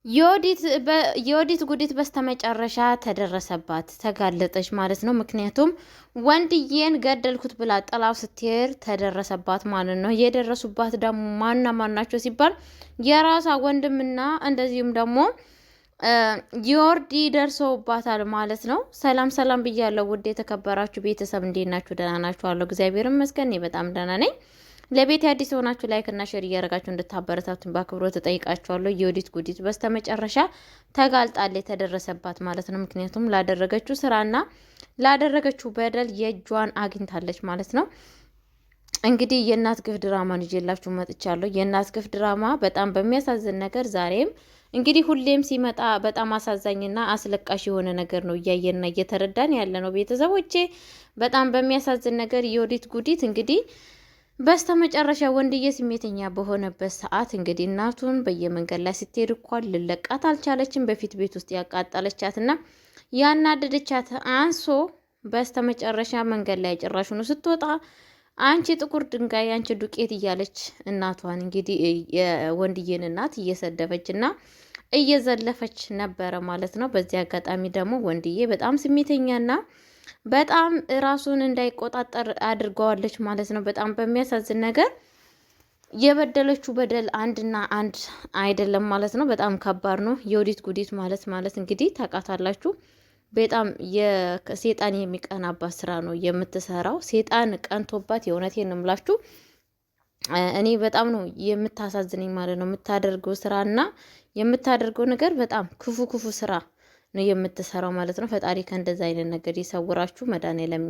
የወዲት ጉዲት በስተመጨረሻ ተደረሰባት፣ ተጋለጠች ማለት ነው። ምክንያቱም ወንድዬን ገደልኩት ብላ ጥላው ስትሄድ ተደረሰባት ማለት ነው። የደረሱባት ደግሞ ማና ናቸው ሲባል የራሷ ወንድምና እንደዚሁም ደግሞ ዮርዲ ደርሰውባታል ማለት ነው። ሰላም ሰላም ብያለሁ ውድ የተከበራችሁ ቤተሰብ፣ እንዴት ናችሁ? ደህና ናችሁ? አለሁ እግዚአብሔር ይመስገን በጣም ደህና ነኝ። ለቤት አዲስ የሆናችሁ ላይክ እና ሼር እያደረጋችሁ እንድታበረታቱን በአክብሮት ተጠይቃችኋለሁ። የወዲት ጉዲት በስተመጨረሻ ተጋልጣለች፣ የተደረሰባት ማለት ነው። ምክንያቱም ላደረገችው ስራና ላደረገችው በደል የእጇን አግኝታለች ማለት ነው። እንግዲህ የእናት ግፍ ድራማን ይዤላችሁ መጥቻለሁ። የእናት ግፍ ድራማ በጣም በሚያሳዝን ነገር ዛሬም እንግዲህ ሁሌም ሲመጣ በጣም አሳዛኝና አስለቃሽ የሆነ ነገር ነው እያየንና እየተረዳን ያለ ነው። ቤተሰቦቼ በጣም በሚያሳዝን ነገር የወዲት ጉዲት እንግዲህ በስተመጨረሻ ወንድዬ ስሜተኛ በሆነበት ሰዓት እንግዲህ እናቱን በየመንገድ ላይ ስትሄድ እንኳን ልለቃት አልቻለችም። በፊት ቤት ውስጥ ያቃጠለቻትና ያናደደቻት አንሶ በስተመጨረሻ መንገድ ላይ ጭራሹኑ ስትወጣ አንቺ ጥቁር ድንጋይ፣ አንቺ ዱቄት እያለች እናቷን እንግዲህ የወንድዬን እናት እየሰደበችና እየዘለፈች ነበረ ማለት ነው። በዚህ አጋጣሚ ደግሞ ወንድዬ በጣም ስሜተኛና በጣም ራሱን እንዳይቆጣጠር አድርገዋለች ማለት ነው። በጣም በሚያሳዝን ነገር የበደለችው በደል አንድና አንድ አይደለም ማለት ነው። በጣም ከባድ ነው። የወዲት ጉዲት ማለት እንግዲህ ታውቃታላችሁ። በጣም የሴጣን የሚቀናባት ስራ ነው የምትሰራው። ሴጣን ቀንቶባት የእውነቴን ነው የምላችሁ። እኔ በጣም ነው የምታሳዝነኝ ማለት ነው። የምታደርገው ስራና የምታደርገው ነገር በጣም ክፉ ስራ ነው የምትሰራው ማለት ነው። ፈጣሪ ከእንደዚ አይነት ነገር ይሰውራችሁ። መድኃኒዓለም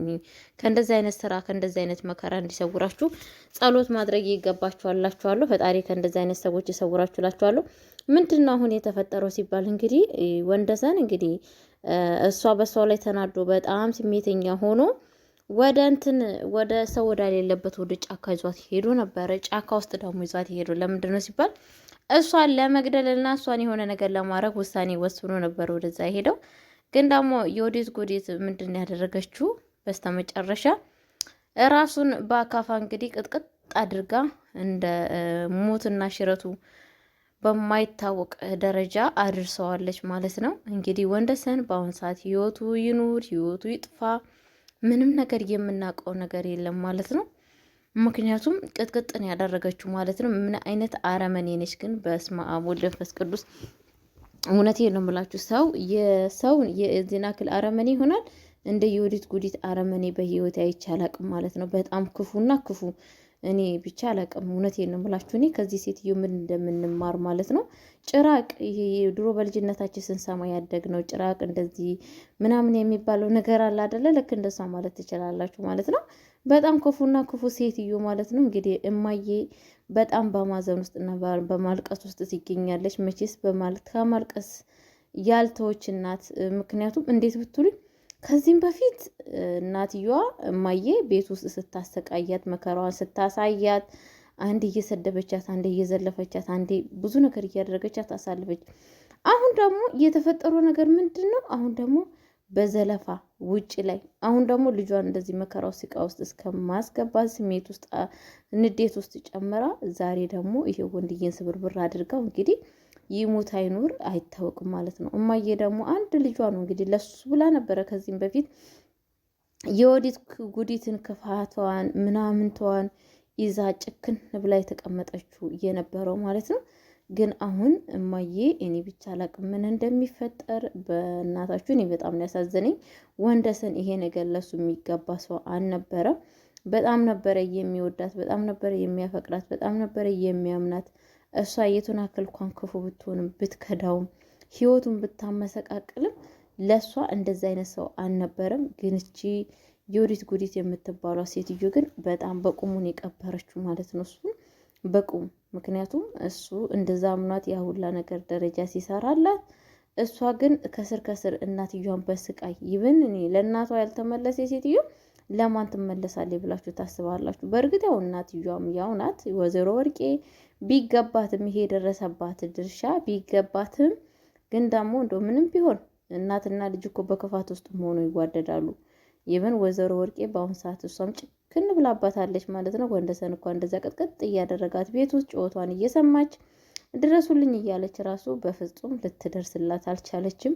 ከእንደዚ አይነት ስራ ከእንደዚ አይነት መከራ እንዲሰውራችሁ ጸሎት ማድረግ ይገባችኋላችኋለሁ። ፈጣሪ ከእንደዚ አይነት ሰዎች ይሰውራችሁ ላችኋለሁ። ምንድን ነው አሁን የተፈጠረው ሲባል እንግዲህ ወንደሰን እንግዲህ እሷ በሷ ላይ ተናዶ በጣም ስሜተኛ ሆኖ ወደ ሰው ወዳሌለበት ወደ ጫካ ይዟት ሄዶ ነበረ። ጫካ ውስጥ ደግሞ ይዟት ሄዶ ለምንድን ነው ሲባል እሷን ለመግደልና እሷን የሆነ ነገር ለማድረግ ውሳኔ ወስኖ ነበር ወደዛ ሄደው። ግን ደግሞ የወዲት ጉዲት ምንድን ነው ያደረገችው? በስተመጨረሻ ራሱን በአካፋ እንግዲህ ቅጥቅጥ አድርጋ እንደ ሞትና ሽረቱ በማይታወቅ ደረጃ አድርሰዋለች ማለት ነው። እንግዲህ ወንደሰን በአሁን ሰዓት ህይወቱ ይኑር ህይወቱ ይጥፋ ምንም ነገር የምናውቀው ነገር የለም ማለት ነው። ምክንያቱም ቅጥቅጥን ያደረገችው ማለት ነው። ምን አይነት አረመኔ ነች ግን! በስመ አብ ወወልድ ወመንፈስ ቅዱስ። እውነቴን ነው የምላችሁ። ሰው የዚህን ያክል አረመኔ ይሆናል? እንደ የወዲት ጉዲት አረመኔ በህይወት አይቼ አላቅም ማለት ነው። በጣም ክፉና ክፉ። እኔ ብቻ አላቅም። እውነቴን ነው የምላችሁ። እኔ ከዚህ ሴትዮ ምን እንደምንማር ማለት ነው። ጭራቅ፣ ይሄ ድሮ በልጅነታችን ስንሰማ ያደግ ነው ጭራቅ እንደዚህ ምናምን የሚባለው ነገር አለ አይደለ? ልክ እንደሷ ማለት ትችላላችሁ ማለት ነው። በጣም ክፉና ክፉ ሴትዮ ማለት ነው። እንግዲህ እማዬ በጣም በማዘን ውስጥና በማልቀስ ውስጥ ትገኛለች። መቼስ ከማልቀስ ያልተወች እናት። ምክንያቱም እንዴት ብትሉኝ ከዚህም በፊት እናትየዋ እማዬ ቤት ውስጥ ስታሰቃያት መከራዋን ስታሳያት አንዴ እየሰደበቻት፣ አንዴ እየዘለፈቻት፣ አንዴ ብዙ ነገር እያደረገቻት አሳልፈች። አሁን ደግሞ የተፈጠረው ነገር ምንድን ነው? አሁን ደግሞ በዘለፋ ውጭ ላይ አሁን ደግሞ ልጇን እንደዚህ መከራው ስቃ ውስጥ እስከማስገባት ስሜት ውስጥ ንዴት ውስጥ ጨምራ ዛሬ ደግሞ ይሄ ወንድዬን ስብርብር አድርገው እንግዲህ ይሙት አይኑር አይታወቅም ማለት ነው። እማዬ ደግሞ አንድ ልጇ ነው እንግዲህ ለሱ ብላ ነበረ ከዚህም በፊት የወዲት ጉዲትን ክፋቷን ምናምንተዋን ይዛ ጭክን ብላ የተቀመጠችው የነበረው ማለት ነው። ግን አሁን እማዬ እኔ ብቻ አላቅም ምን እንደሚፈጠር በእናታችሁ። እኔ በጣም ነው ያሳዘነኝ። ወንደሰን ይሄ ነገር ለሱ የሚገባ ሰው አልነበረም። በጣም ነበረ የሚወዳት፣ በጣም ነበረ የሚያፈቅራት፣ በጣም ነበረ የሚያምናት። እሷ የቱን አክል እንኳን ክፉ ብትሆንም ብትከዳውም ህይወቱን ብታመሰቃቅልም ለእሷ እንደዚ አይነት ሰው አልነበረም። ግን እቺ የወዲት ጉዲት የምትባሏ ሴትዮ ግን በጣም በቁሙን የቀበረችው ማለት ነው እሱን በቁም። ምክንያቱም እሱ እንደዛ አምኗት ያሁላ ነገር ደረጃ ሲሰራላት፣ እሷ ግን ከስር ከስር እናትየዋን በስቃይ ይብን እኔ ለእናቷ ያልተመለሰ ሴትዮ ለማን ትመለሳለች ብላችሁ ታስባላችሁ? በእርግጥ ያው እናትየዋም ያው ናት። ወይዘሮ ወርቄ ቢገባትም ይሄ የደረሰባት ድርሻ ቢገባትም ግን ደግሞ እንደው ምንም ቢሆን እናትና ልጅ እኮ በክፋት ውስጥ ሆነው ይዋደዳሉ። ይብን ወይዘሮ ወርቄ በአሁን ሰዓት እሷም ጭክን ብላባታለች ማለት ነው። ወንደሰን እንኳን እንደዛ ቅጥቅጥ እያደረጋት ቤት ውስጥ ጩኸቷን እየሰማች ድረሱልኝ እያለች ራሱ በፍጹም ልትደርስላት አልቻለችም።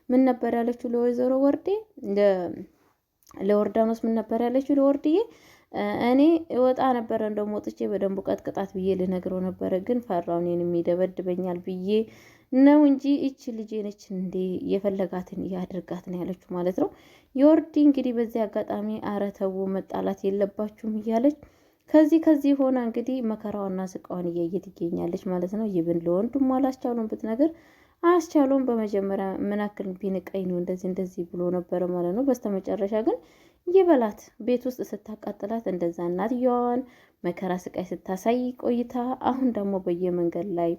ምን ነበር ያለችው ለወይዘሮ ወርዴ ለወርዳኖስ ምን ነበር ያለችው ለወርድዬ? እኔ እወጣ ነበረ እንደውም ወጥቼ በደንቡ ቀጥቅጣት ብዬ ልነግረው ነበረ፣ ግን ፈራው እኔንም ይደበድበኛል ብዬ ነው እንጂ እቺ ልጄ ነች እንዴ የፈለጋትን ያድርጋት ነው ያለችው ማለት ነው። የወርዲ እንግዲህ በዚህ አጋጣሚ አረተው መጣላት የለባችሁም እያለች ከዚህ ሆና እንግዲህ መከራዋና ስቃዋን እያየ ትገኛለች ማለት ነው። ይብን ለወንዱም አላስቻሉም ብትነግር አስቻሉም። በመጀመሪያ ምን አክል ቢንቀኝ ነው እንደዚህ ብሎ ነበረ ማለት ነው። በስተመጨረሻ ግን ይበላት ቤት ውስጥ ስታቃጥላት እንደዛ እናትየዋን መከራ ስቃይ ስታሳይ ቆይታ አሁን ደግሞ በየመንገድ ላይ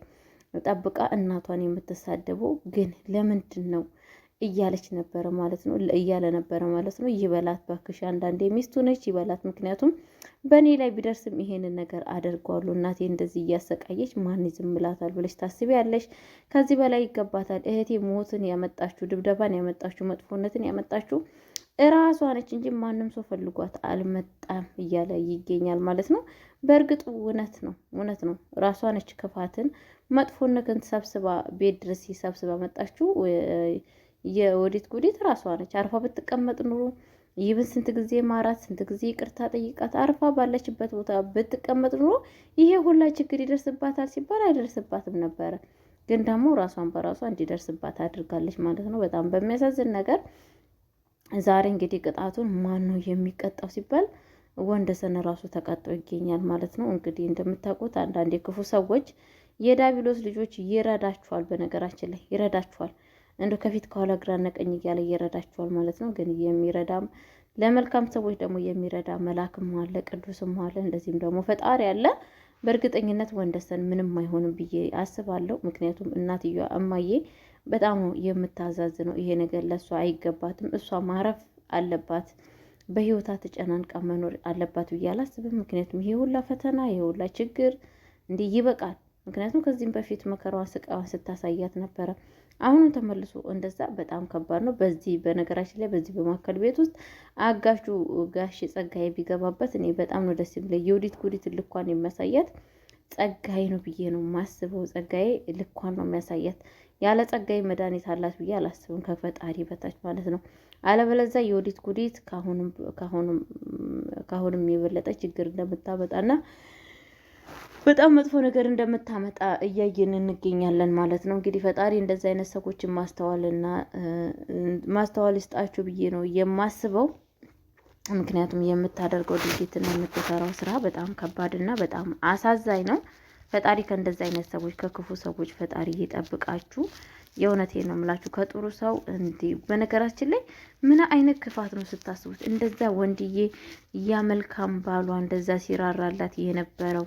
ጠብቃ እናቷን የምትሳደበው ግን ለምንድን ነው እያለች ነበረ ማለት ነው እያለ ነበረ ማለት ነው። ይበላት ባክሽ፣ አንዳንዴ ሚስቱ ነች ይበላት። ምክንያቱም በእኔ ላይ ቢደርስም ይሄንን ነገር አደርገዋለሁ። እናቴ እንደዚህ እያሰቃየች ማን ዝም ብላታል ብለሽ ታስቢያለሽ? ከዚህ በላይ ይገባታል። እህቴ ሞትን ያመጣችሁ፣ ድብደባን ያመጣችሁ፣ መጥፎነትን ያመጣችሁ እራሷ ነች እንጂ ማንም ሰው ፈልጓት አልመጣም እያለ ይገኛል ማለት ነው። በእርግጥ እውነት ነው። ራሷ ነች ክፋትን መጥፎነትን ሰብስባ ቤት ድረስ ሰብስባ መጣችሁ። የወዲት ጉዲት ራሷ ነች። አርፋ ብትቀመጥ ኑሮ ይብን ስንት ጊዜ ማራት፣ ስንት ጊዜ ይቅርታ ጠይቃት፣ አርፋ ባለችበት ቦታ ብትቀመጥ ኑሮ ይሄ ሁላ ችግር ይደርስባታል ሲባል አይደርስባትም ነበረ። ግን ደግሞ ራሷን በራሷ እንዲደርስባት አድርጋለች ማለት ነው። በጣም በሚያሳዝን ነገር ዛሬ እንግዲህ ቅጣቱን ማን ነው የሚቀጣው ሲባል ወንደሰን ራሱ ተቀጦ ይገኛል ማለት ነው። እንግዲህ እንደምታውቁት አንዳንድ የክፉ ሰዎች የዳቢሎስ ልጆች ይረዳችኋል። በነገራችን ላይ ይረዳችኋል። እንደ ከፊት ከኋላ ግራና ቀኝ እያለ ይረዳችኋል ማለት ነው። ግን የሚረዳም ለመልካም ሰዎች ደግሞ የሚረዳ መልአክም አለ፣ ቅዱስም አለ፣ እንደዚህም ደግሞ ፈጣሪ አለ። በእርግጠኝነት ወንደሰን ምንም አይሆንም ብዬ አስባለሁ። ምክንያቱም እናትየዋ እማዬ በጣም የምታዛዝነው ይሄ ነገር ለእሷ አይገባትም። እሷ ማረፍ አለባት፣ በህይወታ ተጨናንቃ መኖር አለባት ብዬ አላስብም። ምክንያቱም ይሄ ሁላ ፈተና ይሄ ሁላ ችግር እንዲህ ይበቃል። ምክንያቱም ከዚህም በፊት መከራዋን ስቃዋን ስታሳያት ነበረ። አሁንም ተመልሶ እንደዛ በጣም ከባድ ነው። በዚህ በነገራችን ላይ በዚህ በማከል ቤት ውስጥ አጋሹ ጋሽ ጸጋዬ ቢገባበት እኔ በጣም ነው ደስ የሚለኝ። የወዲት ጉዲት ልኳን የሚያሳያት ጸጋዬ ነው ብዬ ነው ማስበው። ጸጋዬ ልኳን ነው የሚያሳያት። ያለ ጸጋዬ መድኃኒት አላት ብዬ አላስብም፣ ከፈጣሪ በታች ማለት ነው። አለበለዚያ የወዲት ጉዲት ካሁንም የበለጠ ችግር እንደምታመጣና በጣም መጥፎ ነገር እንደምታመጣ እያየን እንገኛለን ማለት ነው። እንግዲህ ፈጣሪ እንደዚህ አይነት ሰዎችን ማስተዋል ይስጣችሁ ብዬ ነው የማስበው። ምክንያቱም የምታደርገው ድርጊትና የምትሰራው ስራ በጣም ከባድና በጣም አሳዛኝ ነው። ፈጣሪ ከእንደዚህ አይነት ሰዎች ከክፉ ሰዎች ፈጣሪ ይጠብቃችሁ። የእውነቴን ነው የምላችሁ። ከጥሩ ሰው እንዲህ በነገራችን ላይ ምን አይነት ክፋት ነው ስታስቡት። እንደዛ ወንድዬ እያመልካም ባሏ እንደዛ ሲራራላት የነበረው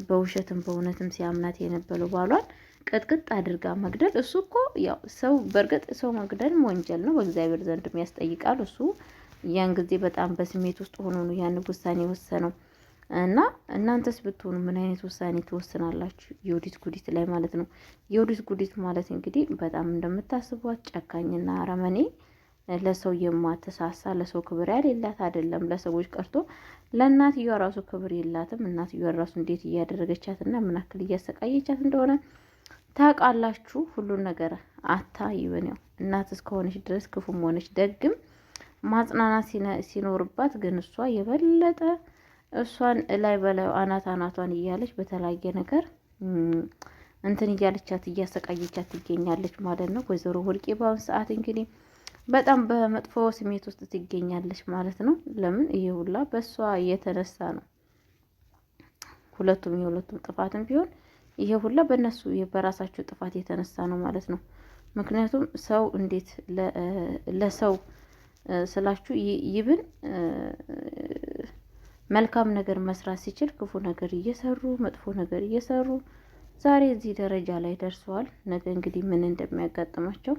በውሸትም በእውነትም ሲያምናት የነበረው ባሏን ቅጥቅጥ አድርጋ መግደል። እሱ እኮ ያው ሰው በእርግጥ ሰው መግደል ወንጀል ነው፣ በእግዚአብሔር ዘንድም ያስጠይቃል። እሱ ያን ጊዜ በጣም በስሜት ውስጥ ሆኖ ነው ያን ውሳኔ ወሰነው እና እናንተስ ብትሆኑ ምን አይነት ውሳኔ ትወስናላችሁ? የወዲት ጉዲት ላይ ማለት ነው። የወዲት ጉዲት ማለት እንግዲህ በጣም እንደምታስቧት ጨካኝና አረመኔ፣ ለሰው የማትሳሳ ለሰው ክብር ያሌላት አይደለም። ለሰዎች ቀርቶ ለእናትየዋ ራሱ ክብር የላትም። እናትየዋ ራሱ እንዴት እያደረገቻት እና ምን ያክል እያሰቃየቻት እንደሆነ ታውቃላችሁ። ሁሉን ነገር አታ ይበን ያው እናት እስከሆነች ድረስ ክፉም ሆነች ደግም ማጽናናት ሲኖርባት፣ ግን እሷ የበለጠ እሷን ላይ በላዩ አናቷን እያለች በተለያየ ነገር እንትን እያለቻት እያሰቃየቻት ትገኛለች ማለት ነው። ወይዘሮ ወርቄ በአሁን ሰዓት እንግዲህ በጣም በመጥፎ ስሜት ውስጥ ትገኛለች ማለት ነው። ለምን ይሄ ሁላ በእሷ የተነሳ ነው። የሁለቱም ጥፋትም ቢሆን ይሄ ሁላ በእነሱ በራሳቸው ጥፋት የተነሳ ነው ማለት ነው። ምክንያቱም ሰው እንዴት ለሰው ስላችሁ ይብን መልካም ነገር መስራት ሲችል ክፉ ነገር እየሰሩ መጥፎ ነገር እየሰሩ ዛሬ እዚህ ደረጃ ላይ ደርሰዋል። ነገ እንግዲህ ምን እንደሚያጋጥማቸው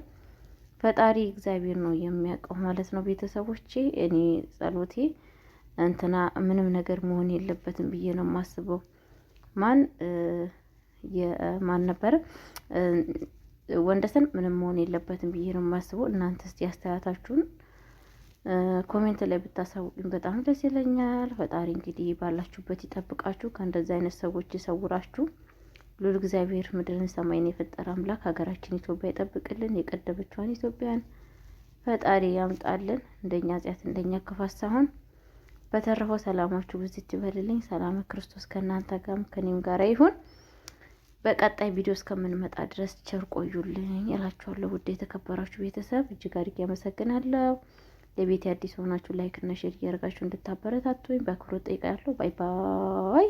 ፈጣሪ እግዚአብሔር ነው የሚያውቀው ማለት ነው። ቤተሰቦቼ እኔ ጸሎቴ እንትና ምንም ነገር መሆን የለበትም ብዬ ነው የማስበው። ማን ነበረ ወንደሰን ምንም መሆን የለበትም ብዬ ነው የማስበው። እናንተ እስቲ አስተያየታችሁን ኮሜንት ላይ ብታሳውቁኝ በጣም ደስ ይለኛል። ፈጣሪ እንግዲህ ባላችሁበት ይጠብቃችሁ፣ ከእንደዚህ አይነት ሰዎች ይሰውራችሁ። ሉል እግዚአብሔር ምድርን ሰማይን የፈጠረ አምላክ ሀገራችን ኢትዮጵያ ይጠብቅልን። የቀደመችዋን ኢትዮጵያን ፈጣሪ ያምጣልን። እንደኛ ኃጢአት እንደኛ ክፋት ሳይሆን በተረፈው ሰላማችሁ ብዙ ይበልልኝ። ሰላም ክርስቶስ ከእናንተ ጋርም ከኔም ጋር ይሁን። በቀጣይ ቪዲዮ እስከምንመጣ ድረስ ቸር ቆዩልኝ እላችኋለሁ። ውድ የተከበራችሁ ቤተሰብ እጅግ አድርጌ አመሰግናለሁ። ለቤት አዲስ ሆናችሁ ላይክ እና ሼር እያደረጋችሁ እንድታበረታቱኝ በአክብሮት ጠይቃለሁ። ባይ ባይ።